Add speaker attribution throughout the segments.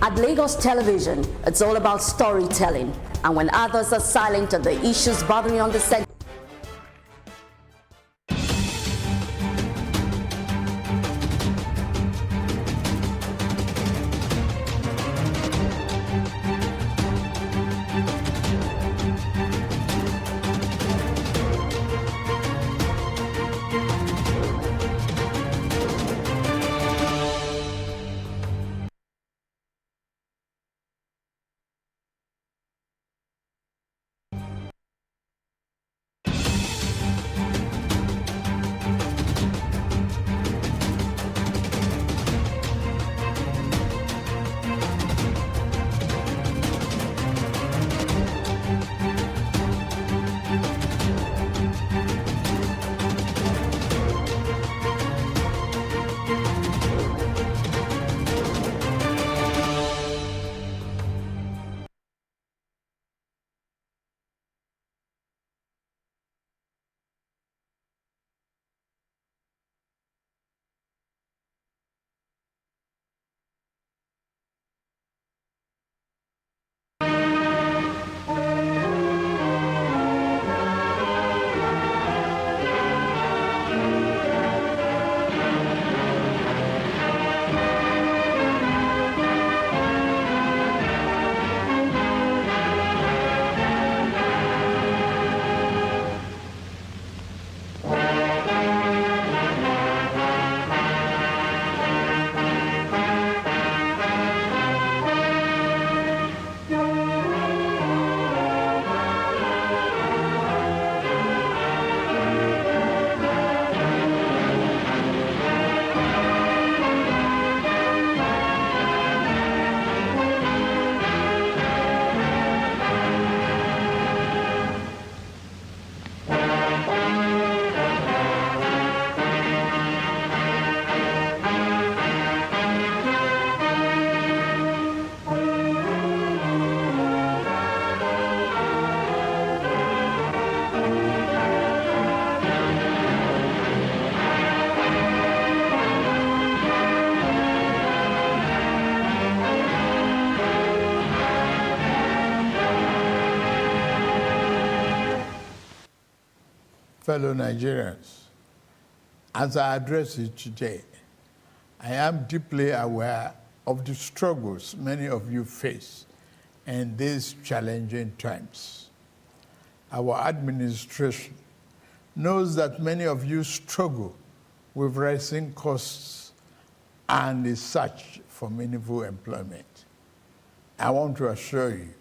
Speaker 1: At Lagos Television, it's all about storytelling. And when others are silent on the issues bothering on the segment,
Speaker 2: fellow Nigerians, as I address you today, I am deeply aware of the struggles many of you face in these challenging times. Our administration knows that many of you struggle with rising costs and the search for meaningful employment. I want to assure you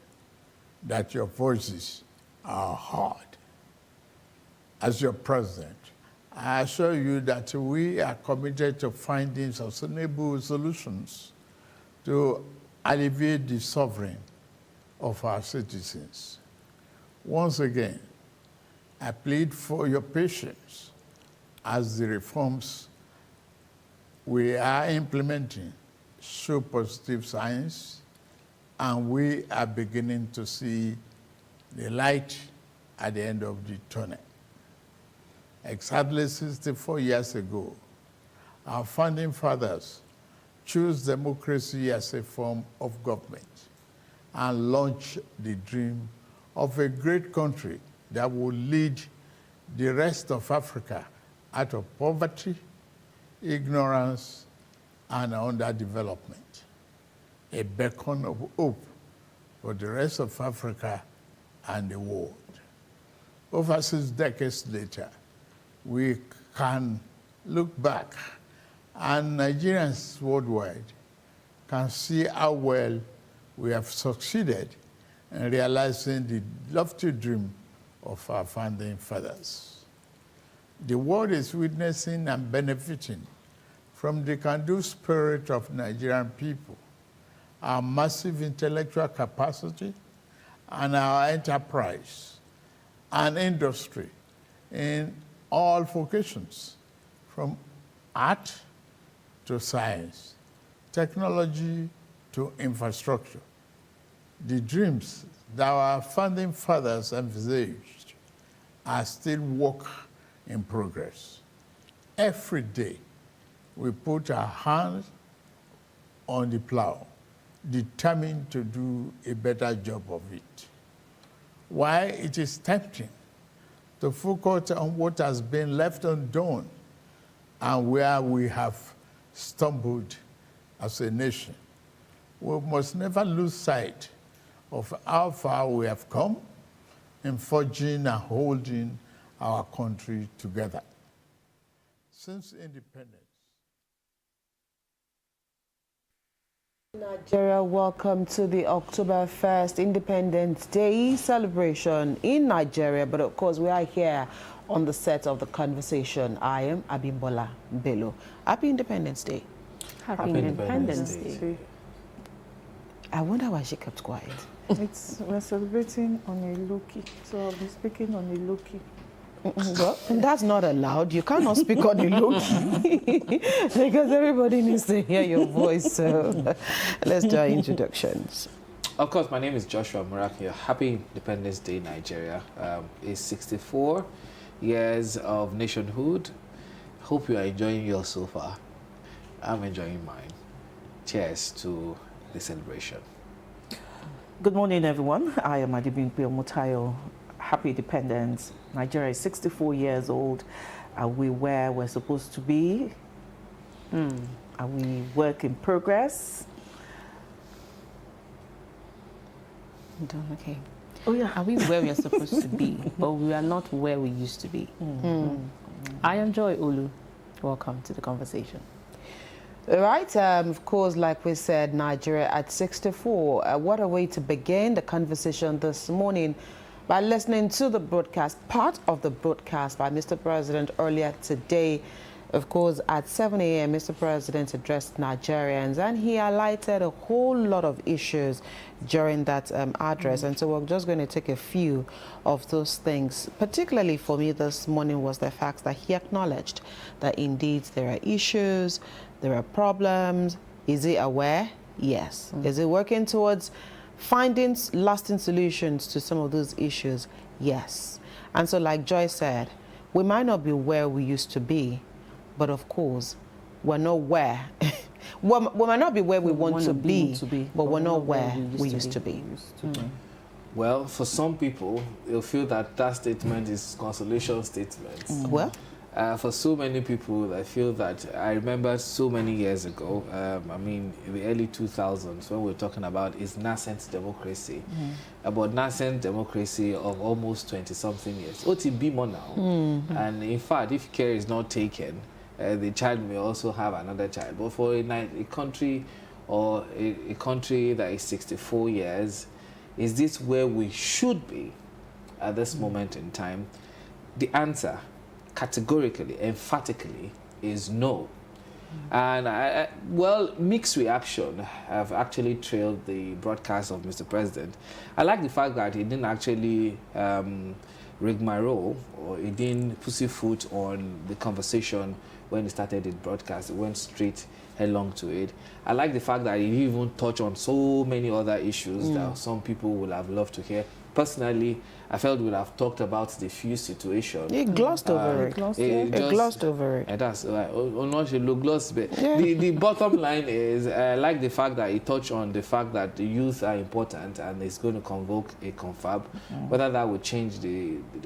Speaker 2: that your voices are heard. As your president, I assure you that we are committed to finding sustainable solutions to alleviate the suffering of our citizens. Once again, I plead for your patience as the reforms we are implementing show positive signs, and we are beginning to see the light at the end of the tunnel. Exactly 64 years ago, our founding fathers chose democracy as a form of government and launched the dream of a great country that would lead the rest of Africa out of poverty, ignorance, and underdevelopment. A beacon of hope for the rest of Africa and the world. Over 6 decades later, we can look back, and Nigerians worldwide can see how well we have succeeded in realizing the lofty dream of our founding fathers. The world is witnessing and benefiting from the can-do spirit of Nigerian people, our massive intellectual capacity, and our enterprise and industry in all vocations, from art to science, technology to infrastructure. The dreams that our founding fathers envisaged are still work in progress. Every day, we put our hands on the plow, determined to do a better job of it. While it is tempting to focus on what has been left undone and where we have stumbled as a nation, we must never lose sight of how far we have come in forging and holding our country together. Since independence,
Speaker 3: Nigeria, welcome to the October 1st Independence Day celebration in Nigeria. But of course, we are here on the set of the conversation. I am Abimbola Bello. Happy Independence Day.
Speaker 4: Happy Independence Day.
Speaker 3: I wonder why she kept quiet.
Speaker 4: We're celebrating on a low-key, so I'll be speaking on a low-key.
Speaker 3: Well, that's not allowed. You cannot speak on a low-key because everybody needs to hear your voice. So let's do our introductions.
Speaker 5: Of course, my name is Joshua Murakia. Happy Independence Day, Nigeria. It's 64 years of nationhood. Hope you are enjoying yours so far. I'm enjoying mine. Cheers to the celebration.
Speaker 4: Good morning, everyone. I am Adibimpe Omotayo. Happy Independence. Nigeria is 64 years old. Are we where we're supposed to be? Are we work in progress?
Speaker 6: Okay.
Speaker 4: Oh, yeah.
Speaker 6: Are we where we are supposed to be, but we are not where we used to be? I am Joy Olu. Welcome to the conversation.
Speaker 3: All right, of course, like we said, Nigeria at 64. What a way to begin the conversation this morning by listening to the broadcast, part of the broadcast by Mr. President earlier today. Of course, at 7 a.m., Mr. President addressed Nigerians and he highlighted a whole lot of issues during that address. And so we're just going to take a few of those things. Particularly for me this morning was the fact that he acknowledged that indeed there are issues, there are problems. Is he aware? Yes. Is he working towards finding lasting solutions to some of those issues? Yes. And so like Joy said, we might not be where we used to be, but of course, we're not where. we might not be where we want to be, but we're not where we used to be.
Speaker 5: Well, for some people, they'll feel that that statement is consolation statement.
Speaker 3: Well,
Speaker 5: for so many people, I feel that I remember so many years ago, I mean, in the early 2000s, when we were talking about is nascent democracy, about nascent democracy of almost 20-something years. OTB more now. And in fact, if care is not taken, the child may also have another child. But for a country or a country that is 64 years, is this where we should be at this moment in time? The answer, categorically, emphatically, is no. And well, mixed reaction have actually trailed the broadcast of Mr. President. I like the fact that he didn't actually rigmarole, or he didn't pussyfoot on the conversation when he started his broadcast. He went straight headlong to it. I like the fact that he didn't even touch on so many other issues that some people would have loved to hear. Personally, I felt we would have talked about the fuse situation.
Speaker 3: he glossed over it. He glossed over it.
Speaker 5: And that's right. The bottom line is, I like the fact that he touched on the fact that the youth are important and it's going to convoke a confab. Whether that would change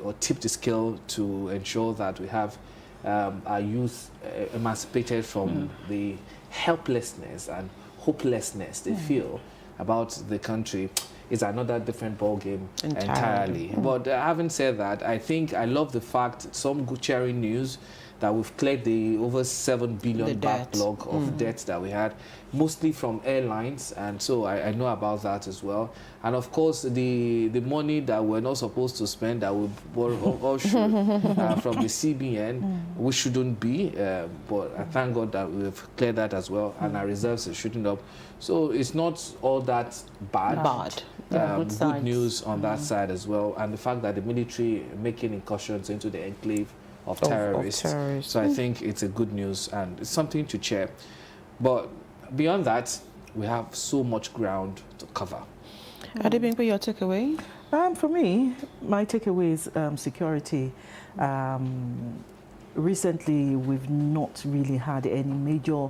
Speaker 5: or tip the scale to ensure that we have our youth emancipated from the helplessness and hopelessness they feel about the country is another different ballgame entirely. But having said that, I love the fact, some good cheering news, that we've cleared the over 7 billion backlog of debts that we had, mostly from airlines, and so I know about that as well. And of course, the money that we're not supposed to spend, that we borrow or should, from the CBN, we shouldn't be, but I thank God that we've cleared that as well, and our reserves are shooting up. So it's not all that bad. Good news on that side as well, and the fact that the military making incursions into the enclave of terrorists. So I think it's a good news and it's something to cheer. But beyond that, we have so much ground to cover.
Speaker 3: Adibimpe, your takeaway?
Speaker 4: For me, my takeaway is security. Recently, we've not really had any major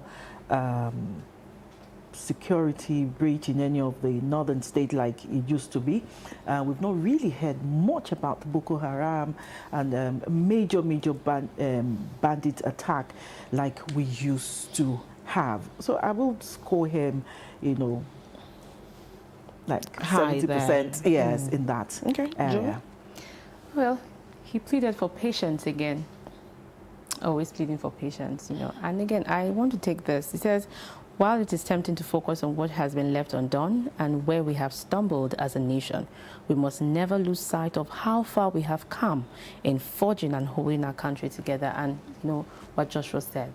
Speaker 4: security breach in any of the northern states like it used to be. We've not really heard much about Boko Haram and major bandit attack like we used to have. So I will score him, you know, like
Speaker 6: High
Speaker 4: 70%, yes, in that area.
Speaker 6: Well, he pleaded for patience again. Always pleading for patience, you know. And again, I want to take this. He says, while it is tempting to focus on what has been left undone and where we have stumbled as a nation, we must never lose sight of how far we have come in forging and holding our country together. And you know what Joshua said.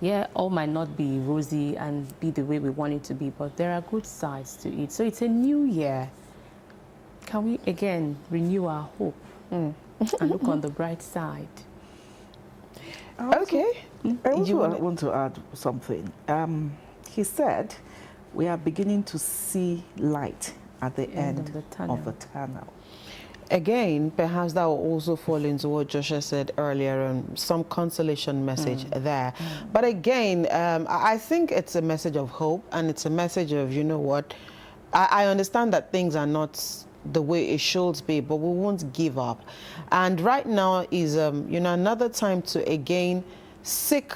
Speaker 6: Yeah, all might not be rosy and be the way we want it to be, but there are good sides to it. So it's a new year. Can we again renew our hope and look on the bright side?
Speaker 3: Okay.
Speaker 4: I also want to add something. He said, we are beginning to see light at the end of the tunnel.
Speaker 3: Again, perhaps that will also fall into what Joshua said earlier, some consolation message there. But again, I think it's a message of hope, and it's a message of, you know what, I understand that things are not the way it should be, but we won't give up. And right now is, you know, another time to again seek,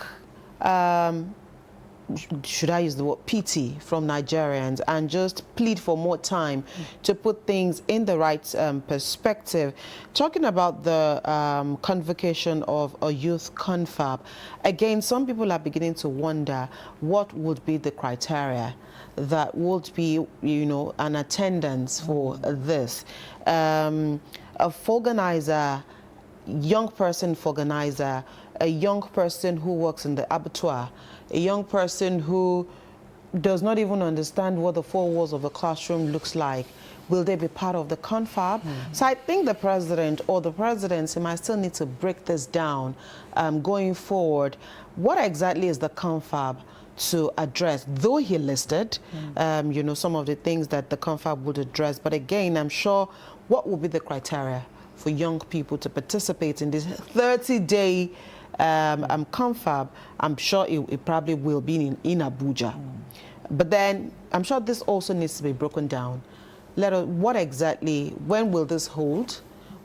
Speaker 3: should I use the word pity from Nigerians, and just plead for more time to put things in the right perspective. Talking about the convocation of a youth confab, again, some people are beginning to wonder what would be the criteria that would be, you know, an attendance for this. A organizer, young person organizer, a young person who works in the abattoir, a young person who does not even understand what the four walls of a classroom looks like. Will they be part of the confab? So I think the president or the presidency might still need to break this down going forward. What exactly is the confab to address? Though he listed, you know, some of the things that the confab would address, but again, I'm sure what will be the criteria for young people to participate in this 30-day confab? I'm sure it probably will be in Abuja. But then I'm sure this also needs to be broken down. What exactly, when will this hold?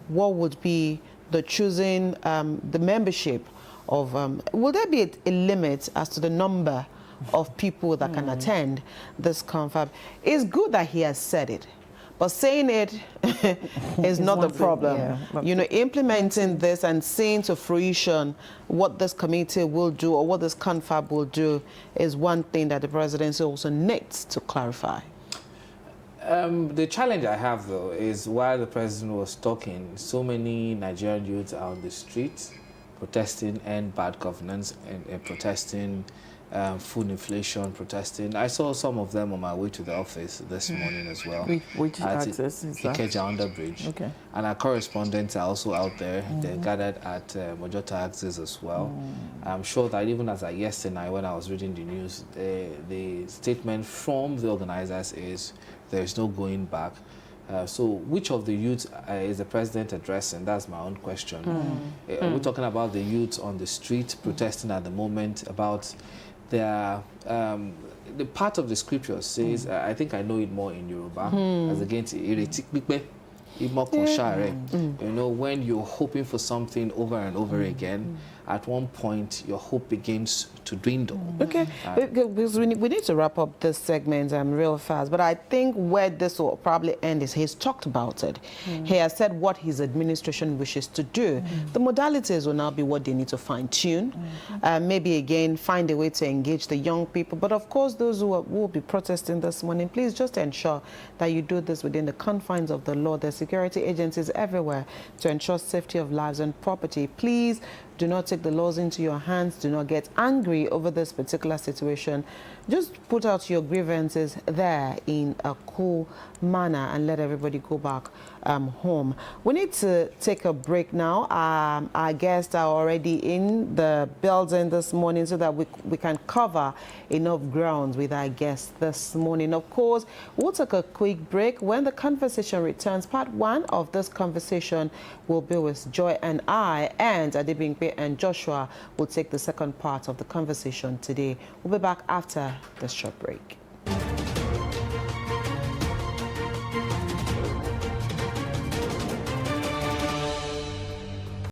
Speaker 3: What would be the choosing, the membership of, will there be a limit as to the number of people that can attend this confab? It's good that he has said it, but saying it is not the problem. You know, implementing this and seeing to fruition what this committee will do or what this confab will do is one thing that the presidency also needs to clarify.
Speaker 5: The challenge I have, though, is while the president was talking, so many Nigerian youths are on the streets protesting end bad governance and protesting food inflation, protesting. I saw some of them on my way to the office this morning as well.
Speaker 4: Which access is that?
Speaker 5: Ikeja Underbridge. Okay. And our correspondents are also out there. They're gathered at Mojota Axis as well. I'm sure that even as of yesterday when I was reading the news, the statement from the organizers is there's no going back. So which of the youth is the president addressing? That's my own question. We're talking about the youth on the street protesting at the moment about their, the part of the scripture says, I think I know it more in Yoruba, as against you know, when you're hoping for something over and over again, at one point your hope begins to dwindle.
Speaker 3: Okay, because we need to wrap up this segment real fast, but I think where this will probably end is he's talked about it. He has said what his administration wishes to do. The modalities will now be what they need to fine-tune, maybe again find a way to engage the young people. But of course, those who will be protesting this morning, please just ensure that you do this within the confines of the law. There's security agencies everywhere to ensure safety of lives and property. Please do not take the laws into your hands. Do not get angry over this particular situation. Just put out your grievances there in a cool manner and let everybody go back home. We need to take a break now. Our guests are already in the building this morning so that we can cover enough ground with our guests this morning. Of course, we'll take a quick break. When the conversation returns, part one of this conversation will be with Joy and I, and Adebimpe and Joshua will take the second part of the conversation today. We'll be back after this short break.